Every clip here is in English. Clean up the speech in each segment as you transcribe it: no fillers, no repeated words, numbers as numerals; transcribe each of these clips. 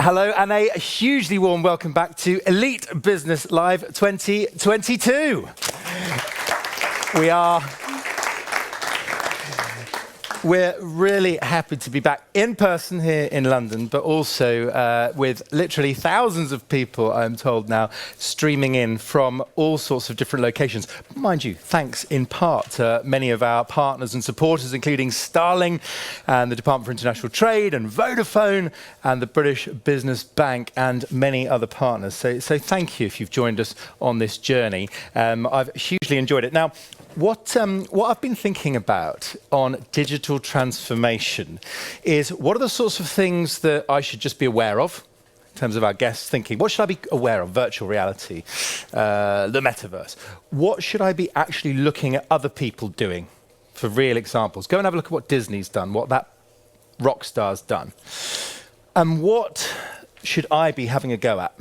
Hello and a hugely warm welcome back to Elite Business Live 2022. We're really happy to be back in person here in London, but also with literally thousands of people, I'm told now, streaming in from all sorts of different locations. Mind you, thanks in part to many of our partners and supporters, including Starling and the Department for International Trade and Vodafone and the British Business Bank and many other partners. So thank you if you've joined us on this journey. I've hugely enjoyed it. Now, what I've been thinking about on digital transformation is what are the sorts of things that I should just be aware of in terms of our guests thinking. What should I be aware of? Virtual reality, the metaverse. What should I be actually looking at other people doing for real examples? Go and have a look at what Disney's done, what that rock star's done. And what should I be having a go at?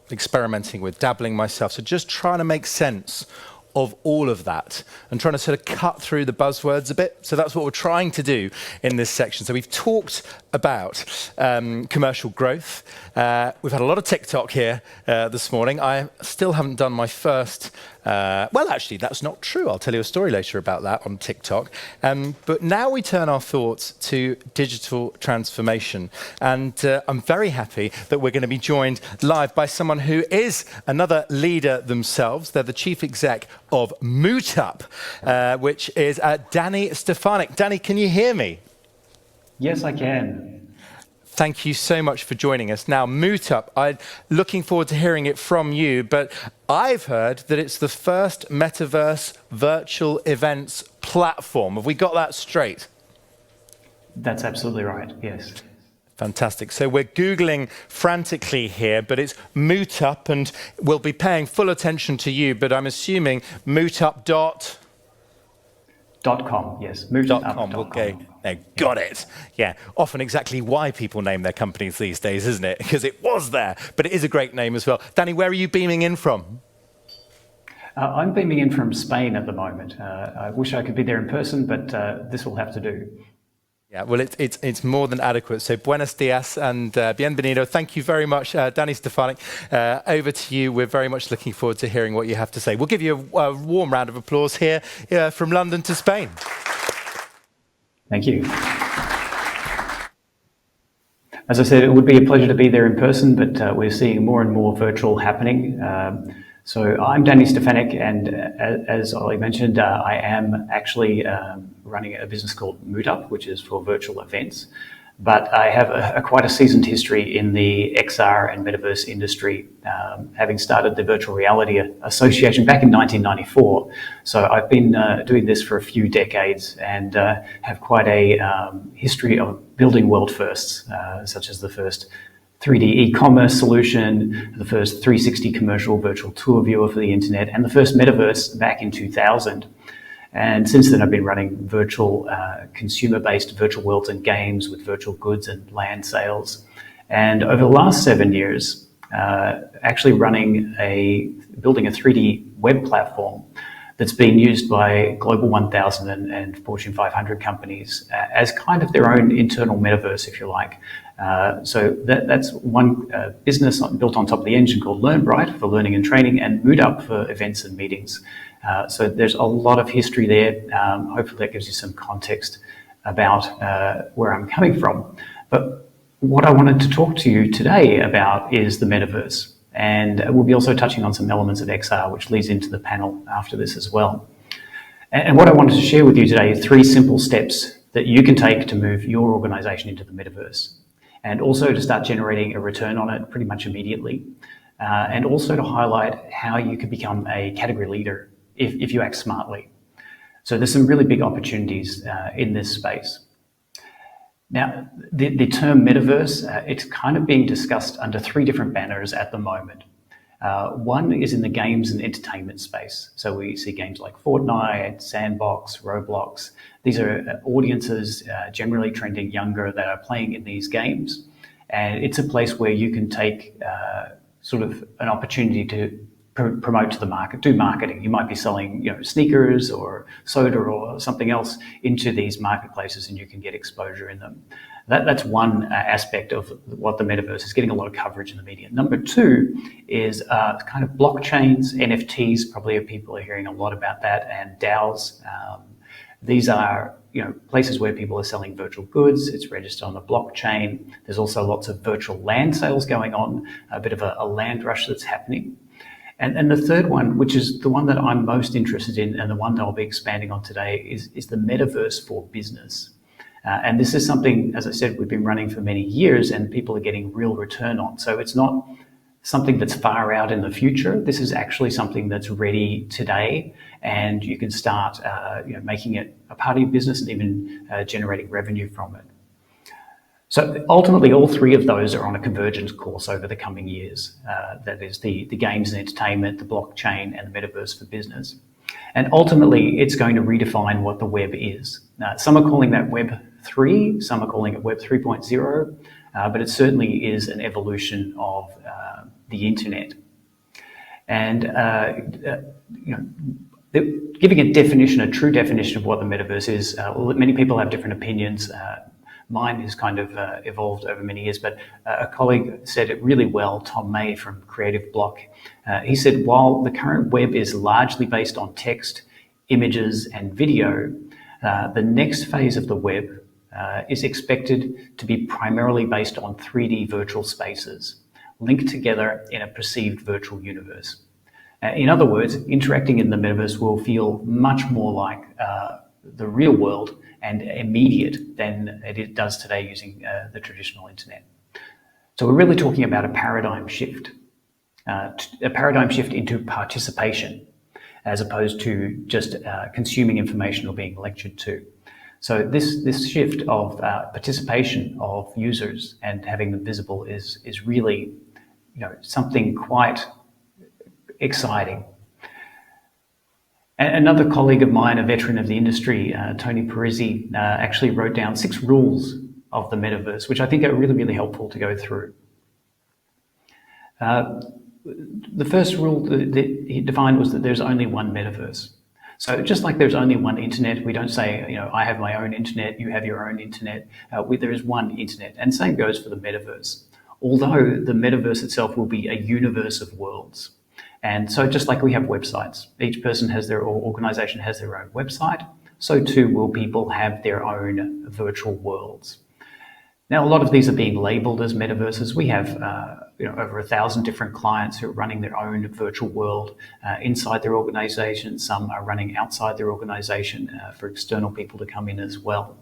Experimenting with, dabbling myself. So just trying to make sense of all of that and trying to sort of cut through the buzzwords a bit. So that's what we're trying to do in this section. So we've talked about commercial growth. We've had a lot of TikTok here this morning. I still haven't done my first, well, actually, that's not true. I'll tell you a story later about that on TikTok. But now we turn our thoughts to digital transformation. And I'm very happy that we're going to be joined live by someone who is another leader themselves. They're the chief exec of MootUp, which is Danny Stefanic. Danny, can you hear me? Yes, I can. Thank you so much for joining us. Now, MootUp, I'm looking forward to hearing it from you, but I've heard that it's the first metaverse virtual events platform. Have we got that straight? That's absolutely right, yes. Fantastic. So we're Googling frantically here, but it's MootUp, and we'll be paying full attention to you, but I'm assuming mootup.com, yes. MootUp.com. Okay. No, got it. Yeah, often exactly why people name their companies these days, isn't it? Because it was there, but it is a great name as well. Danny, where are you beaming in from? I'm beaming in from Spain at the moment. I wish I could be there in person, but this will have to do. Yeah, well, it's more than adequate. So buenos dias and bienvenido. Thank you very much, Danny Stefanic. Over to you. We're very much looking forward to hearing what you have to say. We'll give you a warm round of applause here from London to Spain. Thank you. As I said, it would be a pleasure to be there in person, but we're seeing more and more virtual happening. So I'm Danny Stefanic, and as Ollie mentioned, I am actually running a business called MootUp, which is for virtual events. But I have quite a seasoned history in the XR and metaverse industry, having started the Virtual Reality Association back in 1994. So I've been doing this for a few decades and have quite a history of building world firsts, such as the first 3D e-commerce solution, the first 360 commercial virtual tour viewer for the internet, and the first metaverse back in 2000. And since then, I've been running virtual, consumer-based virtual worlds and games with virtual goods and land sales. And over the last 7 years, actually building a 3D web platform that's being used by Global 1000 and Fortune 500 companies as kind of their own internal metaverse, if you like. So that's one business built on top of the engine called LearnBright for learning and training, and MootUp for events and meetings. So there's a lot of history there. Hopefully that gives you some context about where I'm coming from. But what I wanted to talk to you today about is the metaverse. And we'll be also touching on some elements of XR, which leads into the panel after this as well. And what I wanted to share with you today is 3 simple steps that you can take to move your organization into the metaverse, and also to start generating a return on it pretty much immediately. And also to highlight how you could become a category leader if you act smartly. So there's some really big opportunities in this space. Now, the term metaverse, it's kind of being discussed under 3 different banners at the moment. One is in the games and entertainment space. So we see games like Fortnite, Sandbox, Roblox. These are audiences generally trending younger that are playing in these games. And it's a place where you can take sort of an opportunity to promote to the market, do marketing. You might be selling, sneakers or soda or something else into these marketplaces, and you can get exposure in them. That's one aspect of what the metaverse is getting a lot of coverage in the media. Number two is kind of blockchains, NFTs. Probably people are hearing a lot about that, and DAOs. These are places where people are selling virtual goods. It's registered on the blockchain. There's also lots of virtual land sales going on, a bit of a land rush that's happening. And the third one, which is the one that I'm most interested in and the one that I'll be expanding on today, is the metaverse for business. And this is something, as I said, we've been running for many years and people are getting real return on. So it's not something that's far out in the future. This is actually something that's ready today, and you can start making it a part of your business and even generating revenue from it. So ultimately, all three of those are on a convergence course over the coming years. That is the games and entertainment, the blockchain, and the metaverse for business. And ultimately, it's going to redefine what the web is. Some are calling that Web 3, some are calling it Web 3.0, but it certainly is an evolution of the internet. And giving a true definition of what the metaverse is, many people have different opinions. Mine has kind of evolved over many years, but a colleague said it really well, Tom May from Creative Block. He said, while the current web is largely based on text, images, and video, the next phase of the web is expected to be primarily based on 3D virtual spaces, linked together in a perceived virtual universe. In other words, interacting in the metaverse will feel much more like the real world and immediate than it does today using the traditional internet. So we're really talking about a paradigm shift into participation, as opposed to just consuming information or being lectured to. So this shift of participation of users and having them visible is really something quite exciting. Another colleague of mine, a veteran of the industry, Tony Parisi, actually wrote down 6 rules of the metaverse, which I think are really, really helpful to go through. The first rule that he defined was that there's only one metaverse. So just like there's only one internet, we don't say, I have my own internet, you have your own internet. There is one internet, and same goes for the metaverse. Although the metaverse itself will be a universe of worlds. And so just like we have websites, each person has or organization has their own website, so too will people have their own virtual worlds. Now, a lot of these are being labeled as metaverses. We have over 1,000 different clients who are running their own virtual world inside their organization. Some are running outside their organization for external people to come in as well.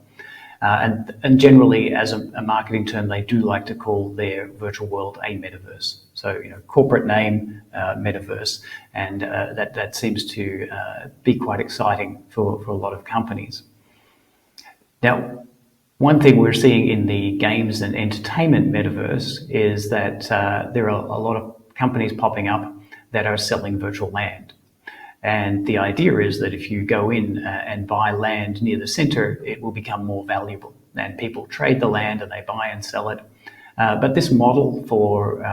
And generally, as a marketing term, they do like to call their virtual world a metaverse. So, corporate name, metaverse, and that seems to be quite exciting for a lot of companies. Now, one thing we're seeing in the games and entertainment metaverse is that there are a lot of companies popping up that are selling virtual land. And the idea is that if you go in and buy land near the center, it will become more valuable. And people trade the land and they buy and sell it. But this model for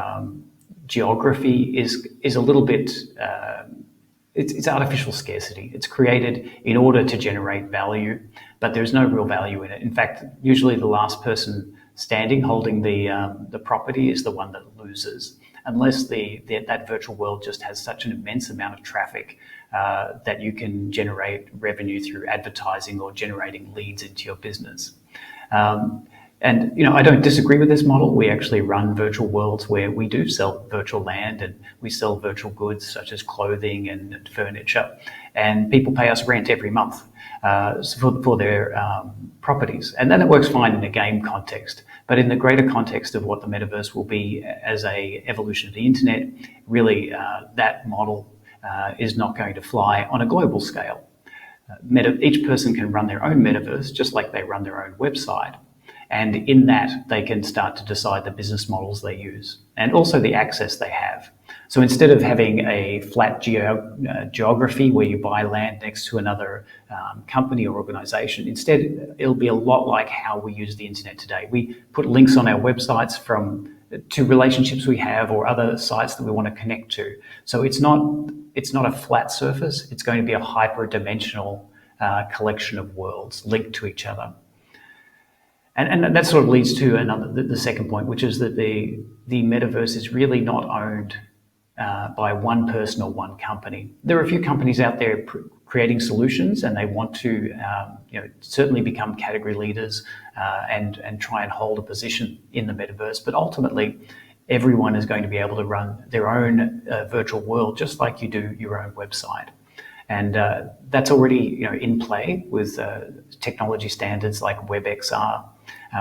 geography is a little bit, it's artificial scarcity. It's created in order to generate value, but there's no real value in it. In fact, usually the last person standing holding the property is the one that loses, unless that virtual world just has such an immense amount of traffic that you can generate revenue through advertising or generating leads into your business. And I don't disagree with this model. We actually run virtual worlds where we do sell virtual land and we sell virtual goods such as clothing and furniture, and people pay us rent every month for their properties. And then it works fine in a game context. But in the greater context of what the metaverse will be as a evolution of the internet, really that model is not going to fly on a global scale. Each person can run their own metaverse just like they run their own website. And in that, they can start to decide the business models they use and also the access they have. So instead of having a flat geography where you buy land next to another company or organization, instead it'll be a lot like how we use the internet today. We put links on our websites from to relationships we have or other sites that we want to connect to. So it's not a flat surface. It's going to be a hyper-dimensional collection of worlds linked to each other. And that sort of leads to the second point, which is that the metaverse is really not owned by one person or one company. There are a few companies out there creating solutions, and they want to certainly become category leaders and try and hold a position in the metaverse. But ultimately, everyone is going to be able to run their own virtual world, just like you do your own website. And that's already in play with technology standards like WebXR,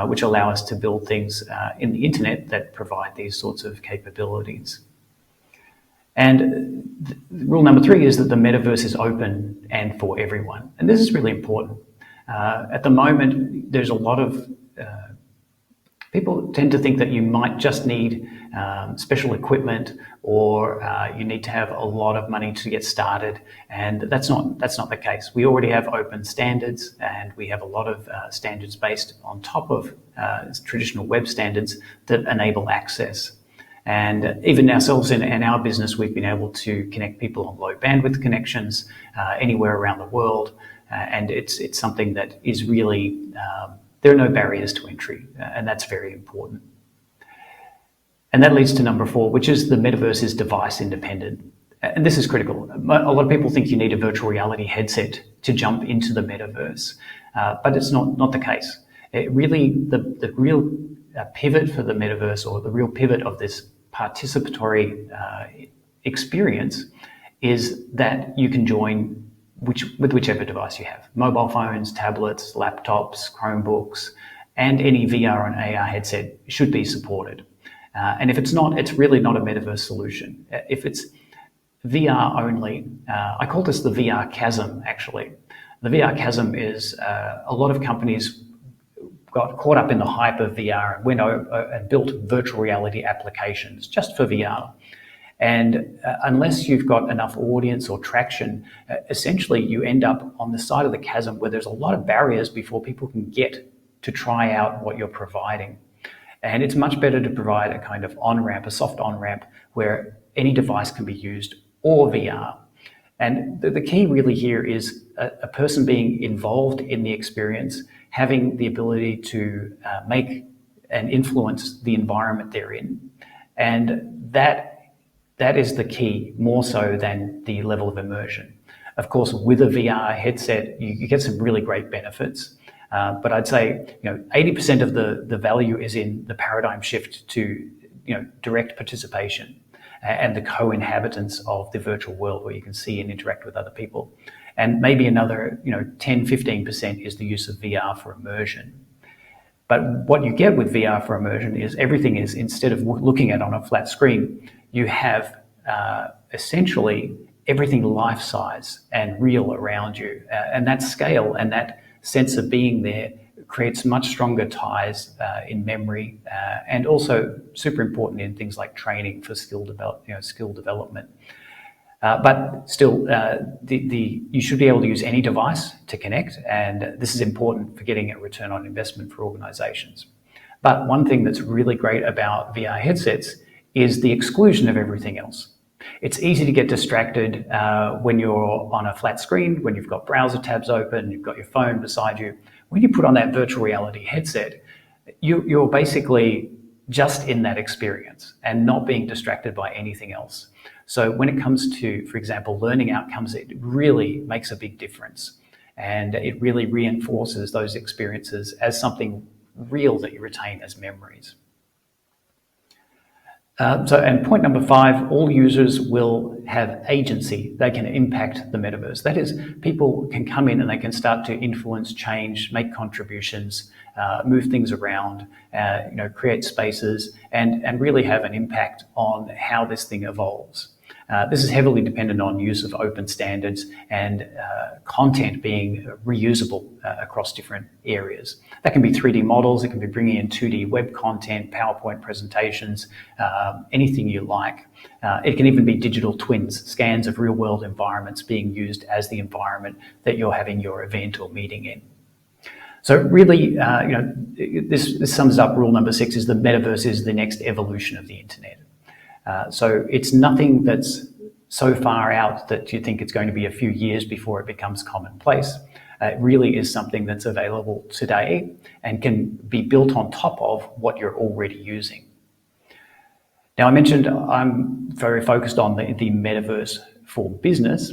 which allow us to build things in the internet that provide these sorts of capabilities. And rule number 3 is that the metaverse is open and for everyone. And this is really important. At the moment, there's a lot of people tend to think that you might just need special equipment, or you need to have a lot of money to get started, and that's not the case. We already have open standards, and we have a lot of standards based on top of traditional web standards that enable access. And even ourselves in our business, we've been able to connect people on low bandwidth connections anywhere around the world, and it's something that is really there are no barriers to entry, and that's very important. And that leads to number 4, which is the metaverse is device independent. And this is critical. A lot of people think you need a virtual reality headset to jump into the metaverse, but it's not the case. The real pivot for the metaverse, or the real pivot of this participatory experience, is that you can join with whichever device you have. Mobile phones, tablets, laptops, Chromebooks, and any VR and AR headset should be supported. And if it's not, it's really not a metaverse solution. If it's VR only, I call this the VR chasm, actually. The VR chasm is a lot of companies got caught up in the hype of VR and went over and built virtual reality applications just for VR. And unless you've got enough audience or traction, essentially you end up on the side of the chasm where there's a lot of barriers before people can get to try out what you're providing. And it's much better to provide a kind of on-ramp, a soft on-ramp, where any device can be used, or VR. And the key really here is a person being involved in the experience, having the ability to make and influence the environment they're in. And that is the key, more so than the level of immersion. Of course, with a VR headset, you get some really great benefits. But I'd say 80% of the value is in the paradigm shift to direct participation and the co-inhabitants of the virtual world, where you can see and interact with other people. And maybe another 10-15% is the use of VR for immersion. But what you get with VR for immersion is everything is, instead of looking at on a flat screen, you have essentially everything life-size and real around you. And that scale and that sense of being there creates much stronger ties in memory, and also super important in things like training for skill development. But still, you should be able to use any device to connect, and this is important for getting a return on investment for organizations. But one thing that's really great about VR headsets is the exclusion of everything else. It's easy to get distracted when you're on a flat screen, when you've got browser tabs open, you've got your phone beside you. When you put on that virtual reality headset, you're basically just in that experience and not being distracted by anything else. So when it comes to, for example, learning outcomes, it really makes a big difference. And it really reinforces those experiences as something real that you retain as memories. And point number 5, all users will have agency. They can impact the metaverse. That is, people can come in and they can start to influence, change, make contributions, move things around, create spaces, and really have an impact on how this thing evolves. This is heavily dependent on use of open standards and content being reusable across different areas. That can be 3D models, it can be bringing in 2D web content, PowerPoint presentations, anything you like. It can even be digital twins, scans of real-world environments being used as the environment that you're having your event or meeting in. So really, this sums up rule number 6: is the metaverse is the next evolution of the internet. So it's nothing that's so far out that you think it's going to be a few years before it becomes commonplace. It really is something that's available today and can be built on top of what you're already using. Now, I mentioned I'm very focused on the metaverse for business.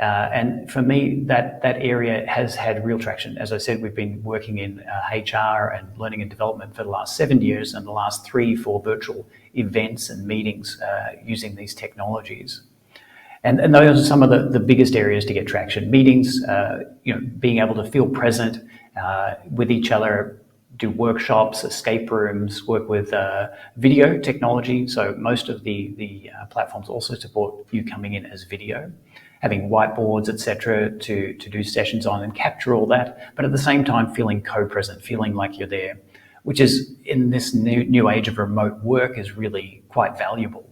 And for me, that area has had real traction. As I said, we've been working in HR and learning and development for the last 7 years, and the last 3 for virtual events and meetings using these technologies. And those are some of the biggest areas to get traction. Meetings, being able to feel present with each other, do workshops, escape rooms, work with video technology. So most of the platforms also support you coming in as video, having whiteboards, etc., to do sessions on and capture all that, but at the same time feeling co-present, feeling like you're there, which is, in this new age of remote work, is really quite valuable.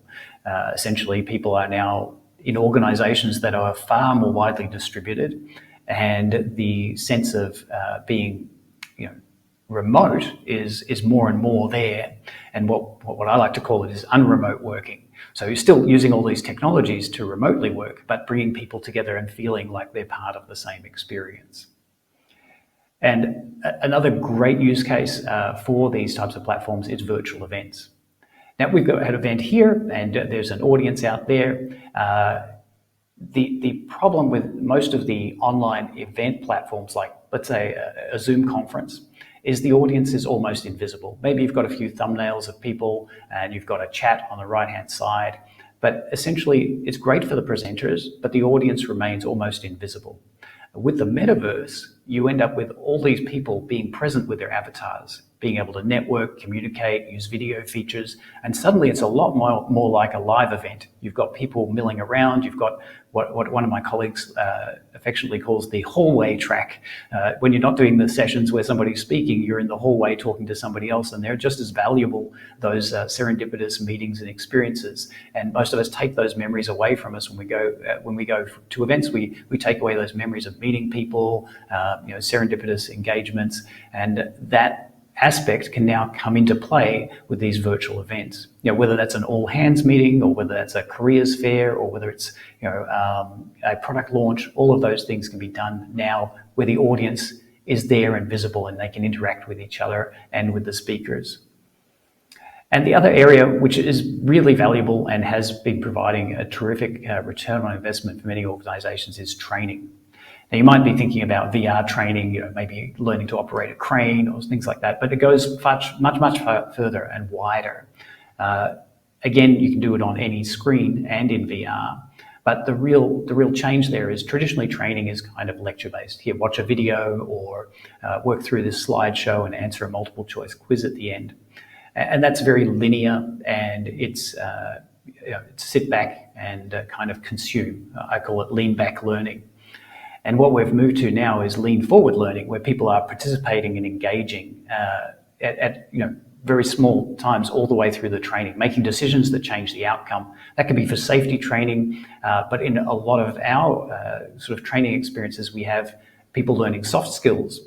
Essentially, people are now in organizations that are far more widely distributed, and the sense of being remote is more and more there. And what I like to call it is unremote working. So you're still using all these technologies to remotely work, but bringing people together and feeling like they're part of the same experience. And another great use case for these types of platforms is virtual events. Now, we've got an event here, and there's an audience out there. The problem with most of the online event platforms, like, let's say, a Zoom conference, is the audience is almost invisible. Maybe you've got a few thumbnails of people and you've got a chat on the right-hand side, but essentially it's great for the presenters, but the audience remains almost invisible. With the metaverse, you end up with all these people being present with their avatars, being able to network, communicate, use video features, and suddenly it's a lot more like a live event. You've got people milling around, you've got what one of my colleagues affectionately calls the hallway track. When you're not doing the sessions where somebody's speaking, you're in the hallway talking to somebody else, and they're just as valuable, those serendipitous meetings and experiences. And most of us take those memories away from us when we go to events. We take away those memories of meeting people, serendipitous engagements, and that aspect can now come into play with these virtual events. Whether that's an all-hands meeting, or whether that's a careers fair, or whether it's a product launch, all of those things can be done now where the audience is there and visible, and they can interact with each other and with the speakers. And the other area, which is really valuable and has been providing a terrific return on investment for many organizations, is training. Now, you might be thinking about VR training, maybe learning to operate a crane or things like that, but it goes much further and wider. Again, you can do it on any screen and in VR, but the real change there is traditionally training is kind of lecture-based. Here, watch a video or work through this slideshow and answer a multiple choice quiz at the end. And that's very linear, and it's sit back and kind of consume. I call it lean back learning. And what we've moved to now is lean forward learning, where people are participating and engaging at very small times all the way through the training, making decisions that change the outcome. That can be for safety training, but in a lot of our sort of training experiences, we have people learning soft skills,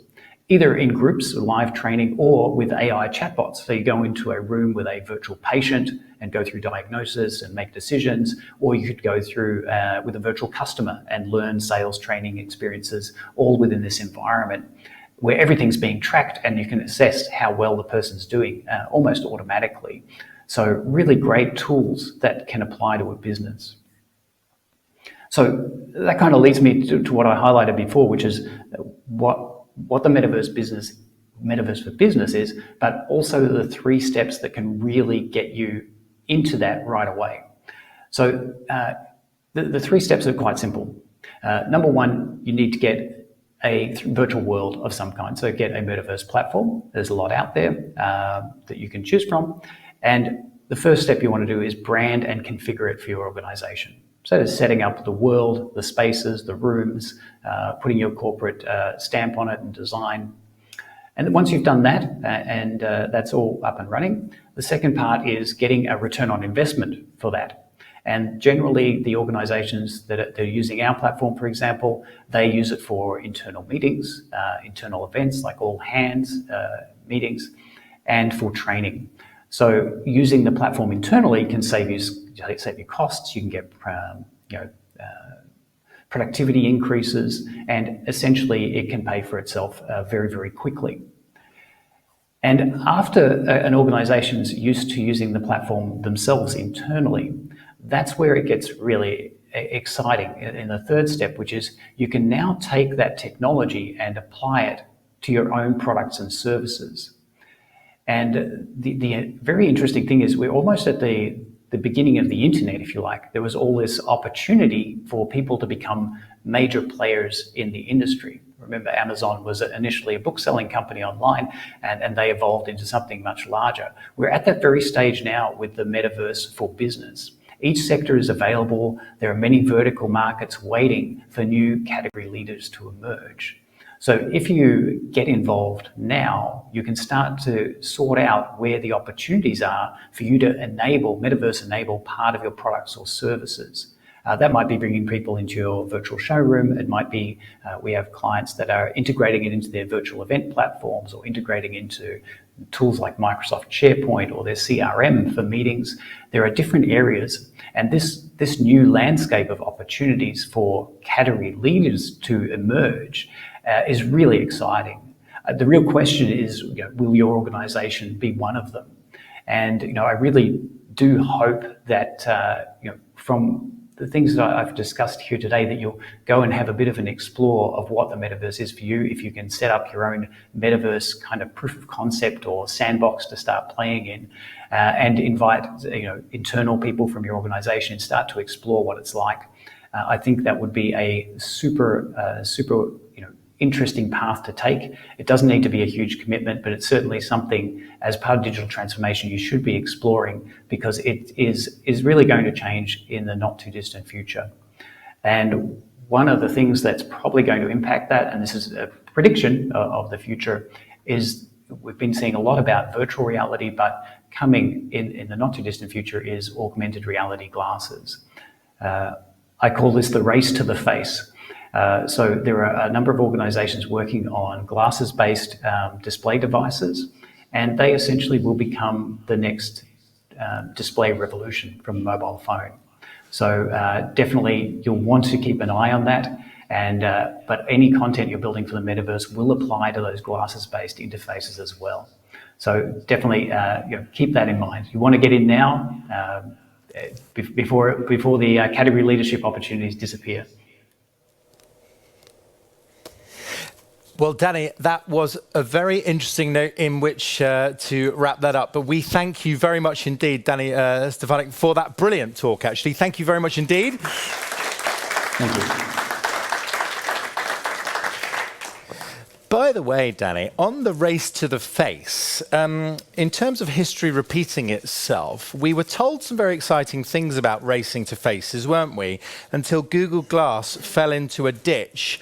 either in groups, live training, or with AI chatbots. So you go into a room with a virtual patient and go through diagnosis and make decisions, or you could go through with a virtual customer and learn sales training experiences, all within this environment where everything's being tracked and you can assess how well the person's doing almost automatically. So really great tools that can apply to a business. So that kind of leads me to what I highlighted before, which is what the metaverse for business is, but also the 3 steps that can really get you into that right away. So the 3 steps are quite simple. Number 1, you need to get a virtual world of some kind. So get a metaverse platform. There's a lot out there that you can choose from. And the first step you want to do is brand and configure it for your organization. So it's setting up the world, the spaces, the rooms, putting your corporate stamp on it and design. And once you've done that, and that's all up and running, the second part is getting a return on investment for that. And generally, the organizations that are using our platform, for example, they use it for internal meetings, internal events like all hands meetings, and for training. So using the platform internally can save you costs. You can get productivity increases, and essentially it can pay for itself very, very quickly. And after an organization's used to using the platform themselves internally, that's where it gets really exciting in the third step, which is you can now take that technology and apply it to your own products and services. And the very interesting thing is we're almost at the beginning of the internet, if you like. There was all this opportunity for people to become major players in the industry. Remember, Amazon was initially a book-selling company online, and they evolved into something much larger. We're at that very stage now with the metaverse for business. Each sector is available. There are many vertical markets waiting for new category leaders to emerge. So if you get involved now, you can start to sort out where the opportunities are for you to metaverse enable part of your products or services. That might be bringing people into your virtual showroom. It might be, we have clients that are integrating it into their virtual event platforms or integrating into tools like Microsoft SharePoint or their CRM for meetings. There are different areas, and this new landscape of opportunities for category leaders to emerge is really exciting. The real question is, will your organization be one of them? And I really do hope that from the things that I've discussed here today, that you'll go and have a bit of an explore of what the metaverse is for you. If you can set up your own metaverse kind of proof of concept or sandbox to start playing in, and invite internal people from your organization and start to explore what it's like. I think that would be a super interesting path to take. It doesn't need to be a huge commitment, but it's certainly something as part of digital transformation you should be exploring, because it is really going to change in the not too distant future. And one of the things that's probably going to impact that, and this is a prediction of the future, is we've been seeing a lot about virtual reality, but coming in the not too distant future is augmented reality glasses. I call this the race to the face. So there are a number of organizations working on glasses-based display devices, and they essentially will become the next display revolution from a mobile phone. So definitely you'll want to keep an eye on that, and but any content you're building for the metaverse will apply to those glasses-based interfaces as well. So definitely keep that in mind. You want to get in now before the category leadership opportunities disappear. Well, Danny, that was a very interesting note in which to wrap that up. But we thank you very much indeed, Danny Stefanic, for that brilliant talk, actually. Thank you very much indeed. Thank you. By the way, Danny, on the race to the face, in terms of history repeating itself, we were told some very exciting things about racing to faces, weren't we? Until Google Glass fell into a ditch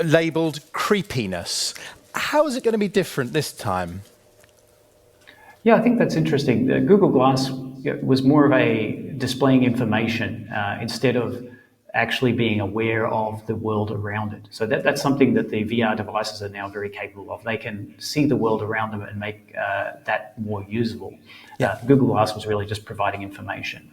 labeled creepiness. How is it going to be different this time? Yeah, I think that's interesting. Google Glass was more of a displaying information instead of actually being aware of the world around it. So that's something that the VR devices are now very capable of. They can see the world around them and make that more usable. Yeah. Google Glass was really just providing information.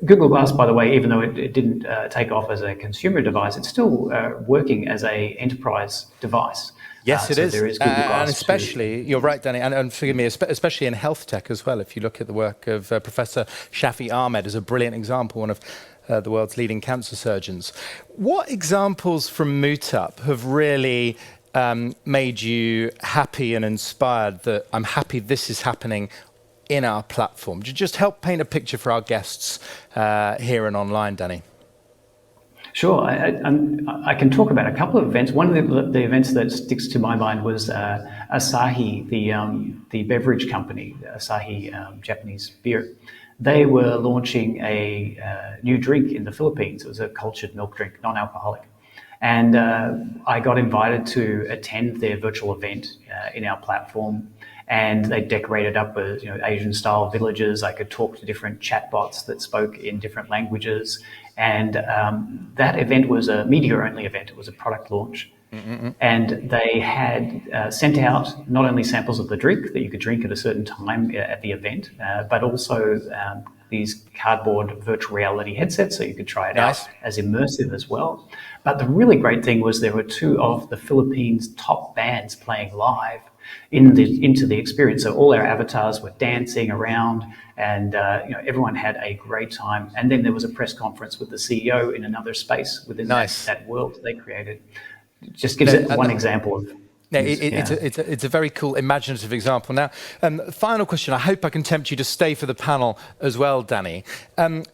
Google Glass, by the way, even though it didn't take off as a consumer device, it's still working as an enterprise device. Yes, it is. There is Google Glass, and especially, you're right, Danny, and forgive me, especially in health tech as well. If you look at the work of Professor Shafi Ahmed as a brilliant example, one of the world's leading cancer surgeons. What examples from MootUp have really made you happy and inspired that I'm happy this is happening in our platform? Do you just help paint a picture for our guests here and online, Danny? Sure. I can talk about a couple of events. One of the events that sticks to my mind was Asahi, the beverage company, Asahi Japanese beer. They were launching a new drink in the Philippines. It was a cultured milk drink, non-alcoholic. And I got invited to attend their virtual event in our platform. and they decorated up with Asian-style villages. I could talk to different chatbots that spoke in different languages, and that event was a media-only event. It was a product launch. And they had sent out not only samples of the drink that you could drink at a certain time at the event, but also these cardboard virtual reality headsets so you could try it out as immersive as well. But the really great thing was there were two of the Philippines' top bands playing live into the experience. So all our avatars were dancing around, and everyone had a great time. And then there was a press conference with the CEO in another space within that world they created. Just gives it one example of. It's a very cool imaginative example. Now, final question. I hope I can tempt you to stay for the panel as well, Danny.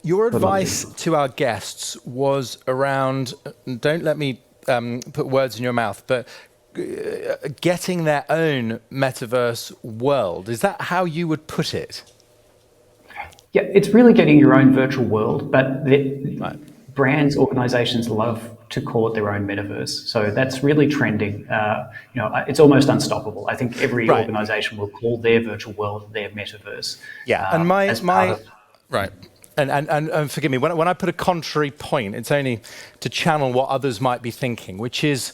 Your advice to our guests was around, don't let me put words in your mouth, but getting their own metaverse world. Is that how you would put it? Yeah, it's really getting your own virtual world, but brands, organizations love to call it their own metaverse. So that's really trending. It's almost unstoppable. I think every organization will call their virtual world their metaverse. Yeah, and And forgive me, when I put a contrary point, it's only to channel what others might be thinking, which is,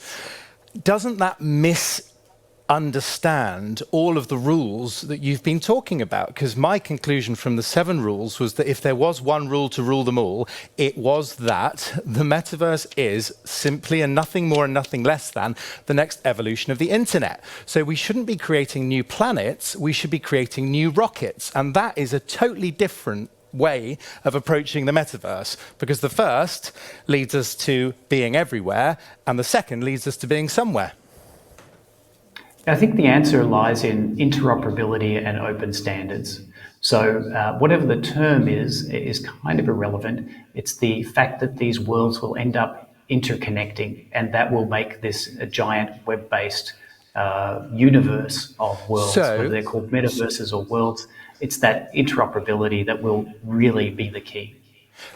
doesn't that misunderstand all of the rules that you've been talking about? Because my conclusion from the 7 rules was that if there was one rule to rule them all, it was that the metaverse is simply and nothing more and nothing less than the next evolution of the internet. So we shouldn't be creating new planets, we should be creating new rockets. And that is a totally different way of approaching the metaverse, because the first leads us to being everywhere and the second leads us to being somewhere. I think the answer lies in interoperability and open standards. So whatever the term is kind of irrelevant. It's the fact that these worlds will end up interconnecting, and that will make this a giant web-based universe of worlds, whether they're called metaverses or worlds. It's that interoperability that will really be the key.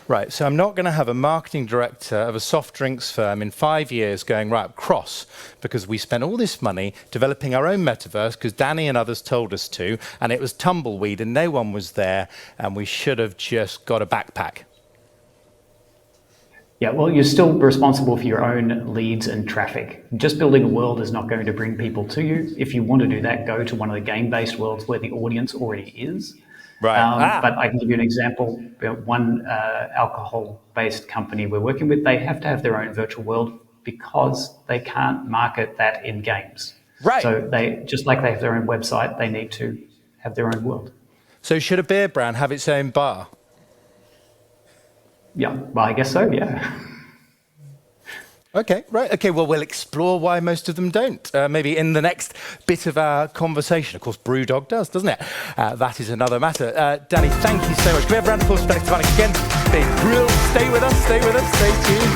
Right, so I'm not going to have a marketing director of a soft drinks firm in 5 years going right cross because we spent all this money developing our own metaverse because Danny and others told us to, and it was tumbleweed and no one was there, and we should have just got a backpack. Yeah, well, you're still responsible for your own leads and traffic. Just building a world is not going to bring people to you. If you want to do that, go to one of the game-based worlds where the audience already is. Right. But I can give you an example. One alcohol-based company we're working with, they have to have their own virtual world because they can't market that in games. Right. So they, just like they have their own website, they need to have their own world. So should a beer brand have its own bar? Yeah, well, I guess so, yeah. Okay, right. Okay, well, we'll explore why most of them don't. Maybe in the next bit of our conversation. Of course, Brewdog does, doesn't it? That is another matter. Danny, thank you so much. Can we have a round of applause for Stefanic again? Big grill. Stay with us, stay tuned.